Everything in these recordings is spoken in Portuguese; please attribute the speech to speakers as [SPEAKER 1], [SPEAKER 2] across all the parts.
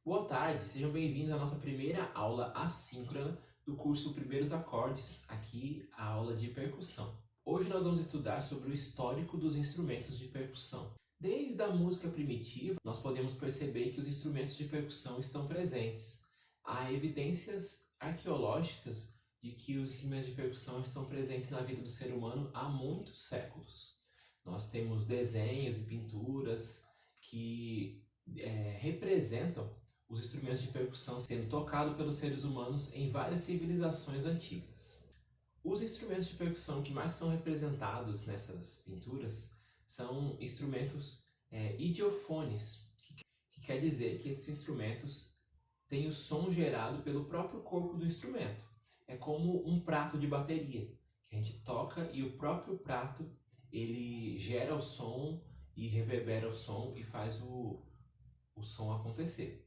[SPEAKER 1] Boa tarde, sejam bem-vindos à nossa primeira aula assíncrona do curso Primeiros Acordes, aqui a aula de percussão. Hoje nós vamos estudar sobre o histórico dos instrumentos de percussão. Desde a música primitiva, nós podemos perceber que os instrumentos de percussão estão presentes. Há evidências arqueológicas de que os instrumentos de percussão estão presentes na vida do ser humano há muitos séculos. Nós temos desenhos e pinturas que representam os instrumentos de percussão sendo tocados pelos seres humanos em várias civilizações antigas. Os instrumentos de percussão que mais são representados nessas pinturas são instrumentos idiofones, que quer dizer que esses instrumentos têm o som gerado pelo próprio corpo do instrumento. É como um prato de bateria, que a gente toca e o próprio prato ele gera o som e reverbera o som e faz o som acontecer.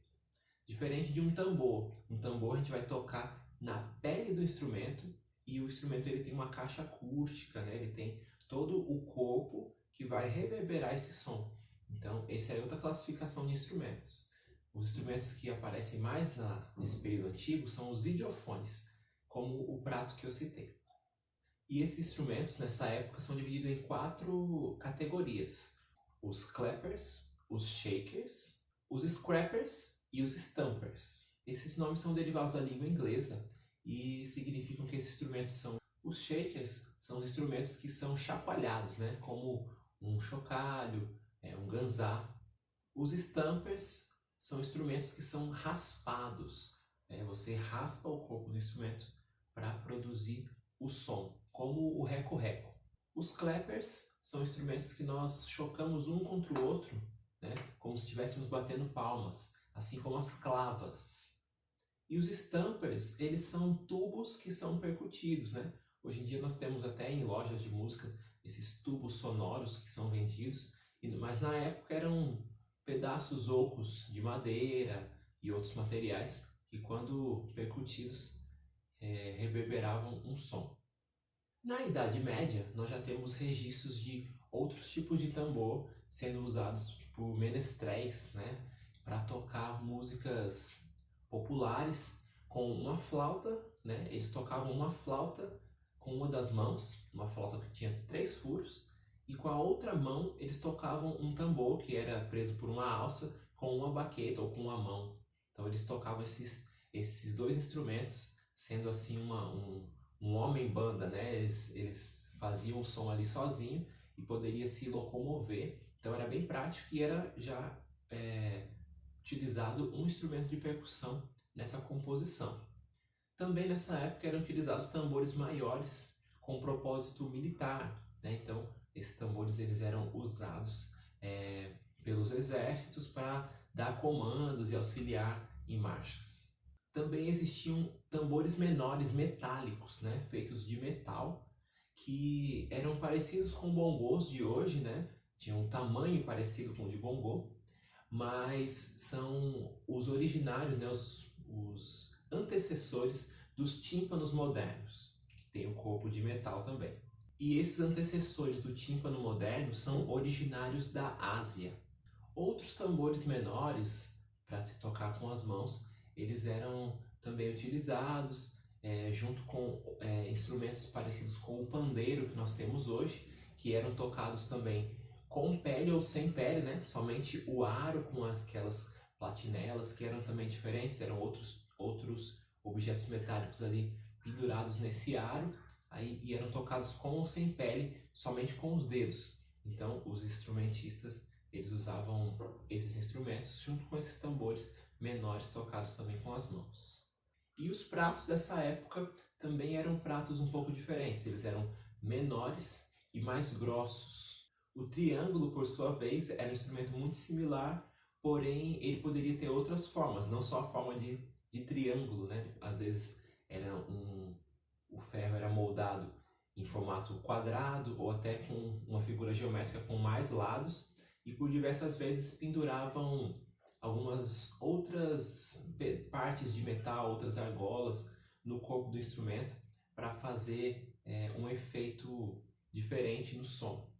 [SPEAKER 1] Diferente de um tambor a gente vai tocar na pele do instrumento e o instrumento ele tem uma caixa acústica, né? Ele tem todo o corpo que vai reverberar esse som. Então, essa é outra classificação de instrumentos. Os instrumentos que aparecem mais nesse período antigo são os idiofones, como o prato que eu citei. E esses instrumentos, nessa época, são divididos em 4 categorias. Os clappers, os shakers, os scrappers e os stampers. Esses nomes são derivados da língua inglesa e significam que esses instrumentos são... Os shakers são os instrumentos que são chacoalhados, né? Como um chocalho, um ganzá. Os stampers são instrumentos que são raspados. Você raspa o corpo do instrumento para produzir o som, como o reco-reco. Os clappers são instrumentos que nós chocamos um contra o outro, né? Como se estivéssemos batendo palmas, assim como as clavas. E os stampers, eles são tubos que são percutidos, né? Hoje em dia nós temos até em lojas de música esses tubos sonoros que são vendidos, mas na época eram pedaços ocos de madeira e outros materiais que quando percutidos reverberavam um som. Na Idade Média, nós já temos registros de outros tipos de tambor sendo usados por menestréis, né, para tocar músicas populares com uma flauta, né? Eles tocavam uma flauta com uma das mãos, uma flauta que tinha 3 furos, e com a outra mão eles tocavam um tambor que era preso por uma alça com uma baqueta ou com uma mão. Então eles tocavam esses 2 instrumentos, sendo assim um homem-banda, né? Eles faziam o som ali sozinho e poderia se locomover. Então era bem prático e era já utilizado um instrumento de percussão nessa composição. Também nessa época eram utilizados tambores maiores com propósito militar, né? Então esses tambores eles eram usados pelos exércitos para dar comandos e auxiliar em marchas. Também existiam tambores menores metálicos, né? Feitos de metal, que eram parecidos com bongos de hoje, né? Tinham um tamanho parecido com o de bongô, mas são os originários, né? Os antecessores dos tímpanos modernos, que tem o corpo de metal também. E esses antecessores do tímpano moderno são originários da Ásia. Outros tambores menores, para se tocar com as mãos, eles eram também utilizados junto com instrumentos parecidos com o pandeiro que nós temos hoje, que eram tocados também com pele ou sem pele, né? Somente o aro com aquelas platinelas que eram também diferentes, eram outros objetos metálicos ali pendurados nesse aro, e eram tocados com ou sem pele, somente com os dedos. Então os instrumentistas eles usavam esses instrumentos junto com esses tambores menores tocados também com as mãos. E os pratos dessa época também eram pratos um pouco diferentes, eles eram menores e mais grossos. O triângulo, por sua vez, era um instrumento muito similar, porém ele poderia ter outras formas, não só a forma de triângulo, né? Às vezes o ferro era moldado em formato quadrado ou até com uma figura geométrica com mais lados, e por diversas vezes penduravam algumas outras partes de metal, outras argolas no corpo do instrumento para fazer um efeito diferente no som.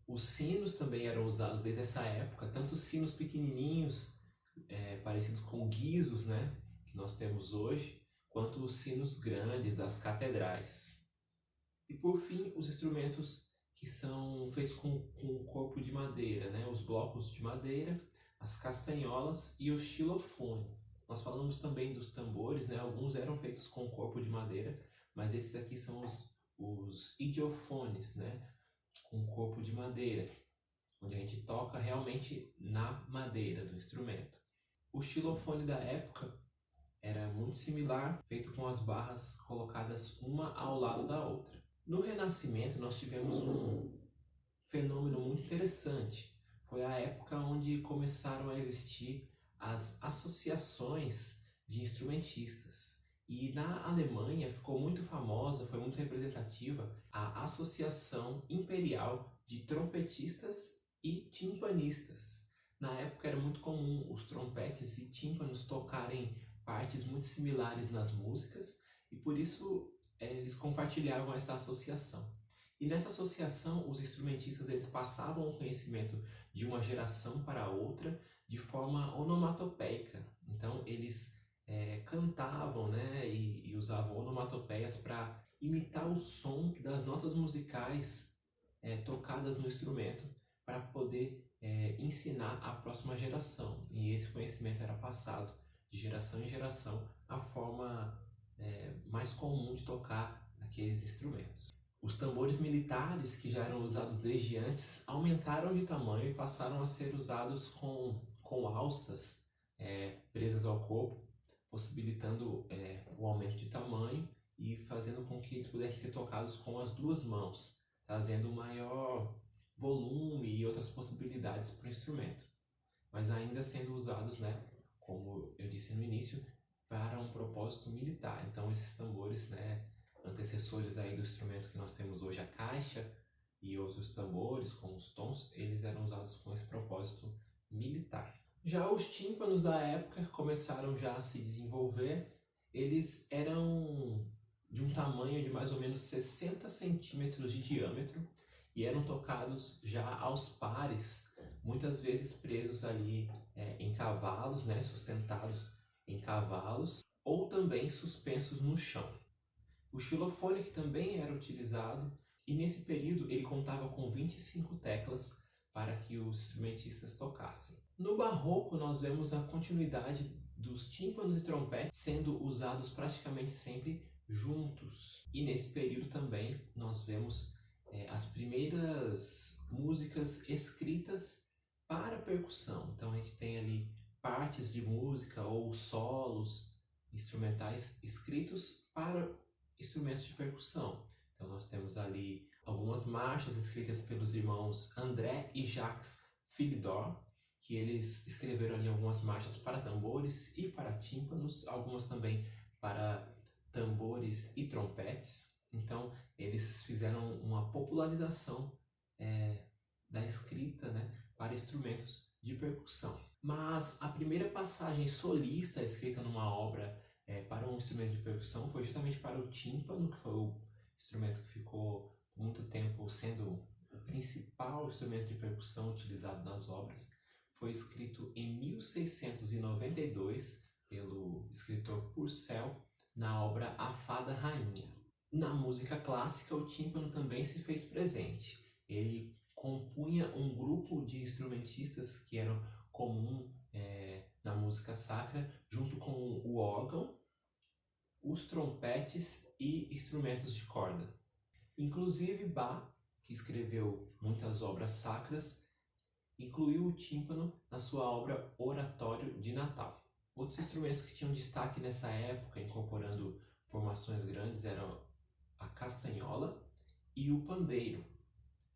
[SPEAKER 1] Os sinos também eram usados desde essa época, tanto os sinos pequenininhos parecidos com guizos, né, que nós temos hoje, quanto os sinos grandes das catedrais. E por fim, os instrumentos que são feitos com corpo de madeira, né, os blocos de madeira, as castanholas e o xilofone. Nós falamos também dos tambores, né, alguns eram feitos com corpo de madeira, mas esses aqui são os idiofones, né, com corpo de madeira, onde a gente toca realmente na madeira do instrumento. O xilofone da época era muito similar, feito com as barras colocadas uma ao lado da outra. No Renascimento nós tivemos um fenômeno muito interessante. Foi a época onde começaram a existir as associações de instrumentistas. E na Alemanha ficou muito famosa, foi muito representativa, a Associação Imperial de Trompetistas e Timpanistas. Na época era muito comum os trompetes e tímpanos tocarem partes muito similares nas músicas e por isso eles compartilhavam essa associação. E nessa associação os instrumentistas eles passavam o conhecimento de uma geração para outra de forma onomatopeica. Então eles cantavam, né, e usavam onomatopeias para imitar o som das notas musicais tocadas no instrumento para poder ensinar a próxima geração. E esse conhecimento era passado de geração em geração, a forma mais comum de tocar aqueles instrumentos. Os tambores militares, que já eram usados desde antes, aumentaram de tamanho e passaram a ser usados com alças presas ao corpo, possibilitando o aumento de tamanho e fazendo com que eles pudessem ser tocados com as duas mãos, trazendo maior volume e outras possibilidades para o instrumento, mas ainda sendo usados, né, como eu disse no início, para um propósito militar. Então esses tambores, né, antecessores aí do instrumento que nós temos hoje, a caixa e outros tambores com os tons, eles eram usados com esse propósito militar. Já os tímpanos da época começaram já a se desenvolver. Eles eram de um tamanho de mais ou menos 60 centímetros de diâmetro e eram tocados já aos pares, muitas vezes presos ali em cavalos, né, sustentados em cavalos, ou também suspensos no chão. O xilofone que também era utilizado, e nesse período ele contava com 25 teclas para que os instrumentistas tocassem. No Barroco nós vemos a continuidade dos tímpanos e trompetes sendo usados praticamente sempre juntos. E nesse período também nós vemos as primeiras músicas escritas para percussão. Então a gente tem ali partes de música ou solos instrumentais escritos para instrumentos de percussão. Então nós temos ali algumas marchas escritas pelos irmãos André e Jacques Philidor, que eles escreveram ali algumas marchas para tambores e para tímpanos, algumas também para tambores e trompetes. Então eles fizeram uma popularização da escrita, né, para instrumentos de percussão. Mas a primeira passagem solista escrita numa obra para um instrumento de percussão foi justamente para o tímpano, que foi o instrumento que ficou por muito tempo sendo o principal instrumento de percussão utilizado nas obras. Foi escrito em 1692 pelo escritor Purcell na obra A Fada Rainha. Na música clássica, o tímpano também se fez presente. Ele compunha um grupo de instrumentistas que eram comum na música sacra, junto com o órgão, os trompetes e instrumentos de corda. Inclusive Bach, que escreveu muitas obras sacras, incluiu o tímpano na sua obra Oratório de Natal. Outros instrumentos que tinham destaque nessa época, incorporando formações grandes, eram a castanhola e o pandeiro.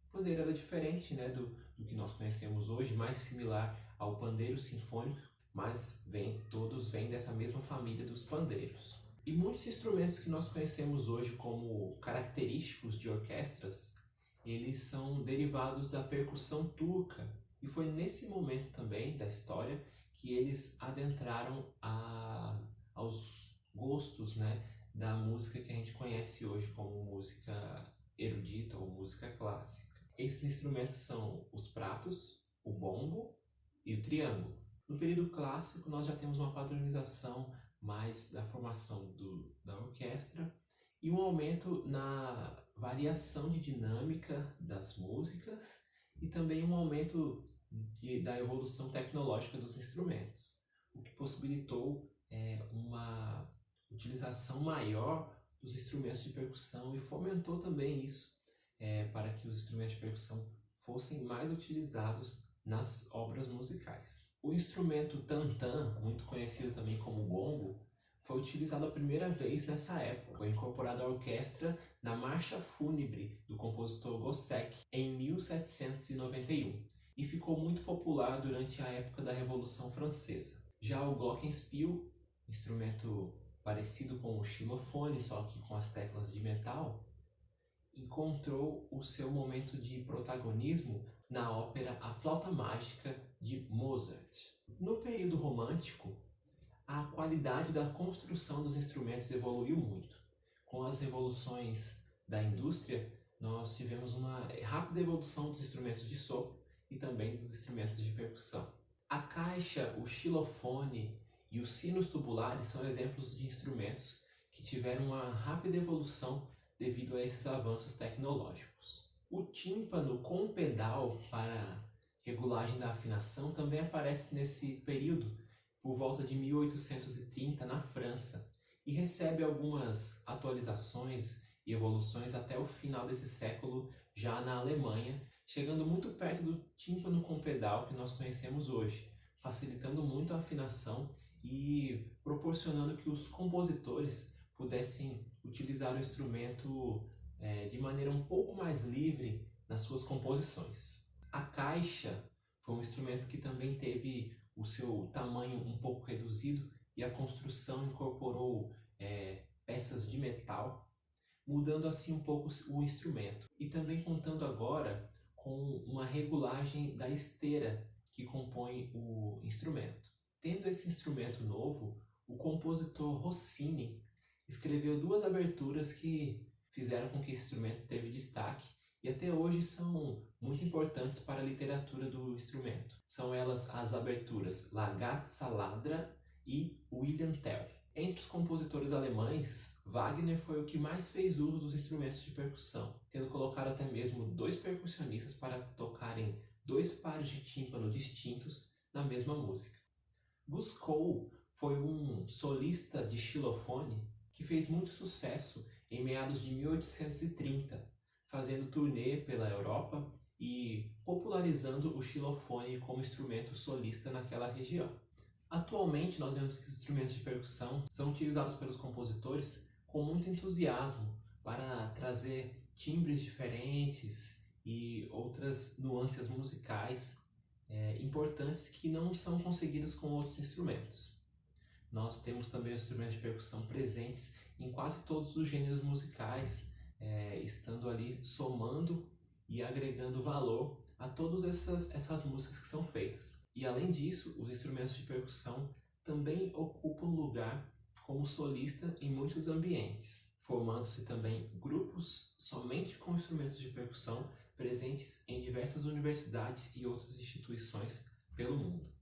[SPEAKER 1] O pandeiro era diferente, né, do que nós conhecemos hoje, mais similar ao pandeiro sinfônico, mas todos vêm dessa mesma família dos pandeiros. E muitos instrumentos que nós conhecemos hoje como característicos de orquestras, eles são derivados da percussão turca. E foi nesse momento também da história que eles adentraram aos gostos, né, da música que a gente conhece hoje como música erudita ou música clássica. Esses instrumentos são os pratos, o bombo e o triângulo. No período clássico, nós já temos uma padronização mais da formação da orquestra e um aumento na variação de dinâmica das músicas e também um aumento da evolução tecnológica dos instrumentos, o que possibilitou uma utilização maior dos instrumentos de percussão e fomentou também isso para que os instrumentos de percussão fossem mais utilizados nas obras musicais. O instrumento tantã, muito conhecido também como gongo, foi utilizado a primeira vez nessa época. Foi incorporado à orquestra na Marcha Fúnebre do compositor Gossec em 1791 e ficou muito popular durante a época da Revolução Francesa. Já o glockenspiel, instrumento parecido com o xilofone, só que com as teclas de metal, encontrou o seu momento de protagonismo na ópera A Flauta Mágica de Mozart. No período romântico, a qualidade da construção dos instrumentos evoluiu muito. Com as revoluções da indústria, nós tivemos uma rápida evolução dos instrumentos de sopro e também dos instrumentos de percussão. A caixa, o xilofone e os sinos tubulares são exemplos de instrumentos que tiveram uma rápida evolução devido a esses avanços tecnológicos. O tímpano com pedal para regulagem da afinação também aparece nesse período, por volta de 1830, na França, e recebe algumas atualizações e evoluções até o final desse século, já na Alemanha, chegando muito perto do tímpano com pedal que nós conhecemos hoje, facilitando muito a afinação e proporcionando que os compositores pudessem utilizar o instrumento de maneira um pouco mais livre nas suas composições. A caixa foi um instrumento que também teve o seu tamanho um pouco reduzido e a construção incorporou peças de metal, mudando assim um pouco o instrumento. E também contando agora com uma regulagem da esteira que compõe o instrumento. Tendo esse instrumento novo, o compositor Rossini escreveu duas aberturas que fizeram com que esse instrumento teve destaque e até hoje são muito importantes para a literatura do instrumento. São elas as aberturas La Gazza Ladra e Wilhelm Tell. Entre os compositores alemães, Wagner foi o que mais fez uso dos instrumentos de percussão, tendo colocado até mesmo 2 percussionistas para tocarem 2 pares de tímpano distintos na mesma música. Guskou foi um solista de xilofone que fez muito sucesso em meados de 1830, fazendo turnê pela Europa e popularizando o xilofone como instrumento solista naquela região. Atualmente, nós vemos que os instrumentos de percussão são utilizados pelos compositores com muito entusiasmo para trazer timbres diferentes e outras nuances musicais importantes que não são conseguidas com outros instrumentos. Nós temos também os instrumentos de percussão presentes em quase todos os gêneros musicais, estando ali somando e agregando valor a todas essas músicas que são feitas. E além disso, os instrumentos de percussão também ocupam lugar como solista em muitos ambientes, formando-se também grupos somente com instrumentos de percussão presentes em diversas universidades e outras instituições pelo mundo.